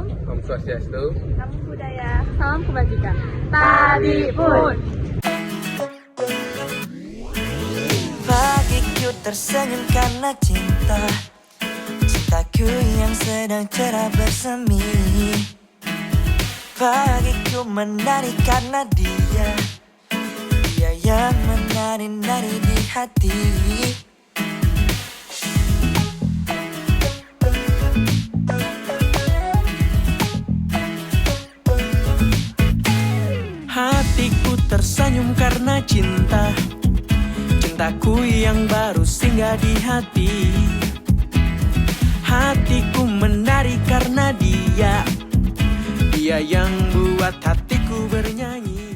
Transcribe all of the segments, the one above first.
Om Swastiastu. Namo Buddhaya. Salam kebajikan. Tadi pun. Pagiku tersenyum karena cinta, cintaku yang sedang cerah bersemi. Pagiku menari karena dia yang menari-nari di hati. Hatiku tersenyum karena cinta, cintaku yang baru singgah di hati. Hatiku menari karena dia yang buat hatiku bernyanyi.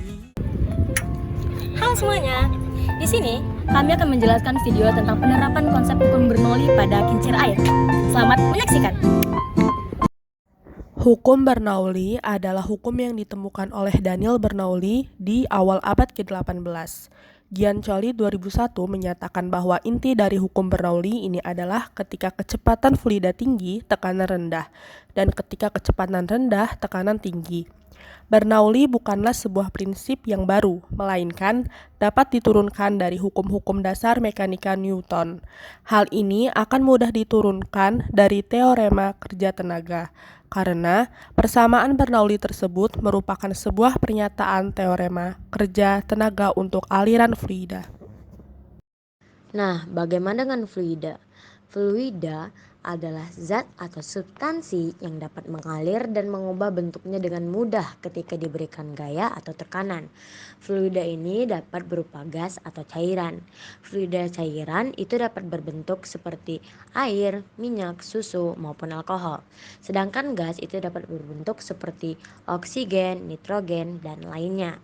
Halo semuanya, di sini kami akan menjelaskan video tentang penerapan konsep hukum Bernoulli pada kincir air. Selamat menyaksikan. Hukum Bernoulli adalah hukum yang ditemukan oleh Daniel Bernoulli di awal abad ke-18. Giancoli 2001 menyatakan bahwa inti dari hukum Bernoulli ini adalah ketika kecepatan fluida tinggi, tekanan rendah, dan ketika kecepatan rendah, tekanan tinggi. Bernoulli bukanlah sebuah prinsip yang baru, melainkan dapat diturunkan dari hukum-hukum dasar mekanika Newton. Hal ini akan mudah diturunkan dari teorema kerja tenaga, karena persamaan Bernoulli tersebut merupakan sebuah pernyataan teorema kerja tenaga untuk aliran fluida. Nah, bagaimana dengan fluida? Fluida adalah zat atau substansi yang dapat mengalir dan mengubah bentuknya dengan mudah ketika diberikan gaya atau tekanan. Fluida ini dapat berupa gas atau cairan. Fluida cairan itu dapat berbentuk seperti air, minyak, susu, maupun alkohol. Sedangkan gas itu dapat berbentuk seperti oksigen, nitrogen, dan lainnya.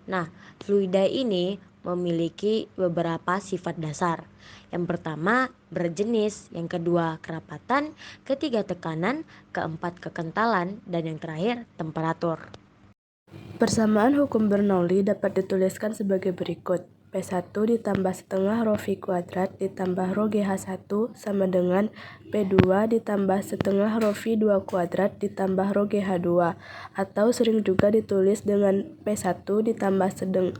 Nah, fluida ini memiliki beberapa sifat dasar. Yang pertama, berjenis, yang kedua, kerapatan, ketiga, tekanan, keempat, kekentalan, dan yang terakhir, temperatur. Persamaan hukum Bernoulli dapat dituliskan sebagai berikut. P1 ditambah setengah rho V kuadrat ditambah rho GH1 sama dengan P2 ditambah setengah rho V2 kuadrat ditambah rho GH2, atau sering juga ditulis dengan P1 ditambah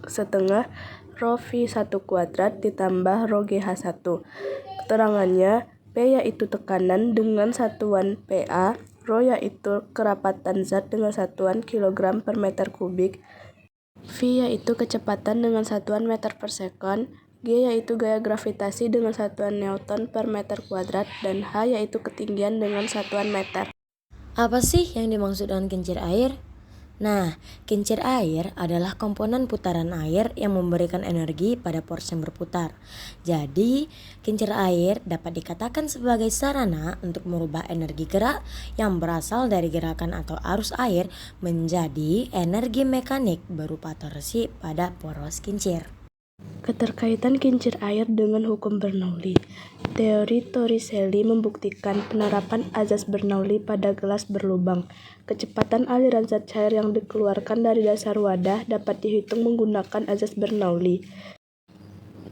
setengah rho V1 kuadrat ditambah rho GH1. Keterangannya, P yaitu tekanan dengan satuan PA, rho yaitu kerapatan zat dengan satuan kilogram per meter kubik, V yaitu kecepatan dengan satuan meter per sekon, G yaitu gaya gravitasi dengan satuan Newton per meter kuadrat, dan H yaitu ketinggian dengan satuan meter. Apa sih yang dimaksud dengan kincir air? Nah, kincir air adalah komponen putaran air yang memberikan energi pada pores yang berputar. Jadi, kincir air dapat dikatakan sebagai sarana untuk merubah energi gerak yang berasal dari gerakan atau arus air menjadi energi mekanik berupa torsi pada poros kincir. Keterkaitan kincir air dengan hukum Bernoulli. Teori Torricelli membuktikan penerapan azas Bernoulli pada gelas berlubang. Kecepatan aliran zat cair yang dikeluarkan dari dasar wadah dapat dihitung menggunakan azas Bernoulli.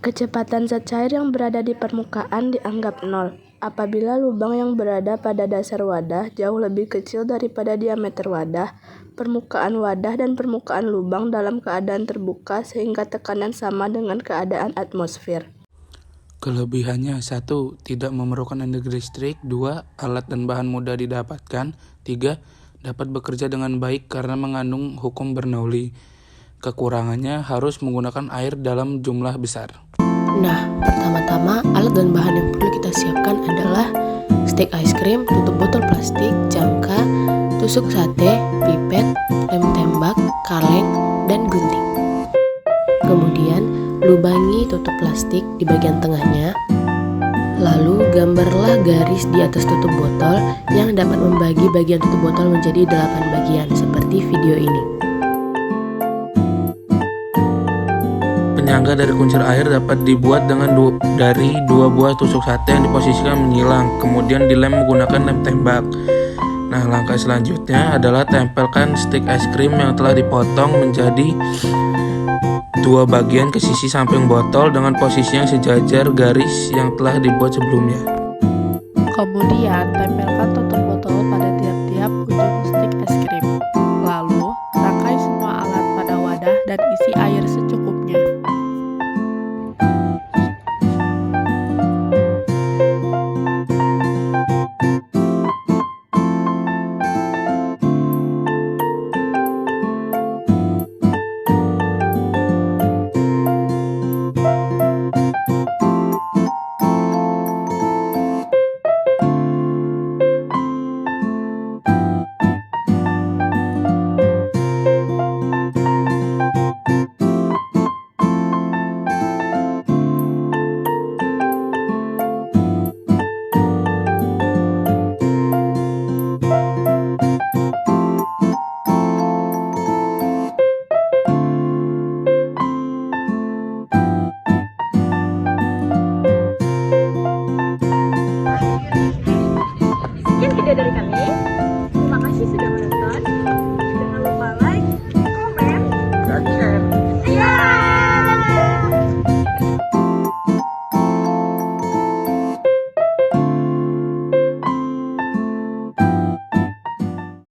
Kecepatan zat cair yang berada di permukaan dianggap nol apabila lubang yang berada pada dasar wadah jauh lebih kecil daripada diameter wadah, permukaan wadah dan permukaan lubang dalam keadaan terbuka sehingga tekanan sama dengan keadaan atmosfer. Kelebihannya: 1. Tidak memerlukan energi listrik. 2. Alat dan bahan mudah didapatkan. 3. Dapat bekerja dengan baik karena mengandung hukum Bernoulli. Kekurangannya harus menggunakan air dalam jumlah besar. Nah, pertama-tama alat dan bahan yang perlu kita siapkan adalah stik ice cream, tutup botol plastik, jangka, tusuk sate, pipet, lem tembak, kaleng, dan gunting. Kemudian, lubangi tutup plastik di bagian tengahnya. Lalu, gambarlah garis di atas tutup botol yang dapat membagi bagian tutup botol menjadi 8 bagian, seperti video ini. Penyangga dari kuncir air dapat dibuat dari dua buah tusuk sate yang diposisikan menyilang, kemudian dilem menggunakan lem tembak. Nah, langkah selanjutnya adalah tempelkan stik es krim yang telah dipotong menjadi dua bagian ke sisi samping botol dengan posisi yang sejajar garis yang telah dibuat sebelumnya. Kemudian, tempel